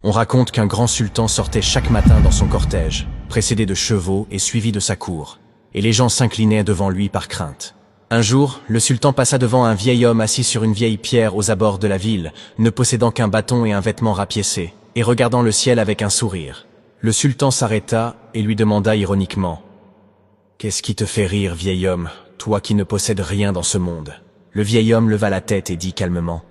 On raconte qu'un grand sultan sortait chaque matin dans son cortège, précédé de chevaux et suivi de sa cour, et les gens s'inclinaient devant lui par crainte. Un jour, le sultan passa devant un vieil homme assis sur une vieille pierre aux abords de la ville, ne possédant qu'un bâton et un vêtement rapiécé, et regardant le ciel avec un sourire. Le sultan s'arrêta et lui demanda ironiquement: « Qu'est-ce qui te fait rire, vieil homme, toi qui ne possèdes rien dans ce monde ?» Le vieil homme leva la tête et dit calmement: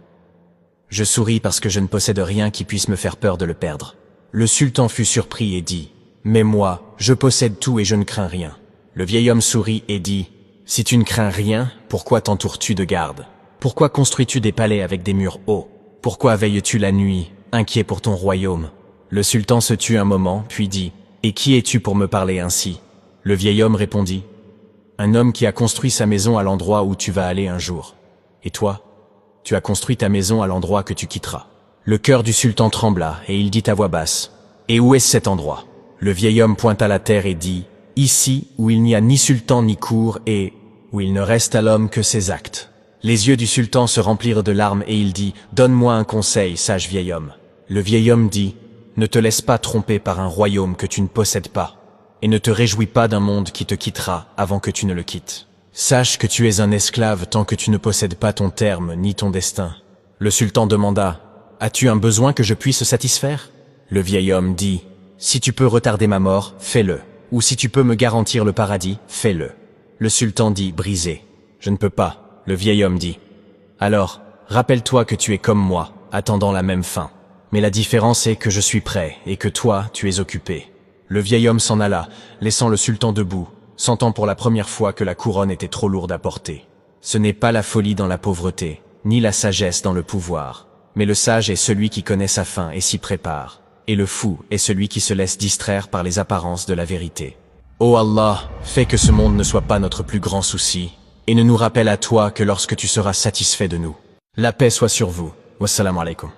« Je souris parce que je ne possède rien qui puisse me faire peur de le perdre. » Le sultan fut surpris et dit: « Mais moi, je possède tout et je ne crains rien. » Le vieil homme sourit et dit: « Si tu ne crains rien, pourquoi t'entoures-tu de gardes? Pourquoi construis-tu des palais avec des murs hauts? Pourquoi veilles-tu la nuit, inquiet pour ton royaume ?» Le sultan se tut un moment, puis dit: « Et qui es-tu pour me parler ainsi ?» Le vieil homme répondit: « Un homme qui a construit sa maison à l'endroit où tu vas aller un jour. Et toi, tu as construit ta maison à l'endroit que tu quitteras. » Le cœur du sultan trembla, et il dit à voix basse: « Et où est cet endroit ?» Le vieil homme pointa la terre et dit: « Ici, où il n'y a ni sultan ni cour, et où il ne reste à l'homme que ses actes. » Les yeux du sultan se remplirent de larmes, et il dit: « Donne-moi un conseil, sage vieil homme. » Le vieil homme dit: « Ne te laisse pas tromper par un royaume que tu ne possèdes pas, et ne te réjouis pas d'un monde qui te quittera avant que tu ne le quittes. Sache que tu es un esclave tant que tu ne possèdes pas ton terme ni ton destin. » Le sultan demanda: « As-tu un besoin que je puisse satisfaire ?» Le vieil homme dit: « Si tu peux retarder ma mort, fais-le. Ou si tu peux me garantir le paradis, fais-le. » Le sultan dit, brisé: « Je ne peux pas. » Le vieil homme dit: « Alors, rappelle-toi que tu es comme moi, attendant la même fin. Mais la différence est que je suis prêt et que toi, tu es occupé. » Le vieil homme s'en alla, laissant le sultan debout, sentant pour la première fois que la couronne était trop lourde à porter. Ce n'est pas la folie dans la pauvreté, ni la sagesse dans le pouvoir, mais le sage est celui qui connaît sa fin et s'y prépare, et le fou est celui qui se laisse distraire par les apparences de la vérité. Ô Allah, fais que ce monde ne soit pas notre plus grand souci, et ne nous rappelle à toi que lorsque tu seras satisfait de nous. La paix soit sur vous. Wassalamu alaikum.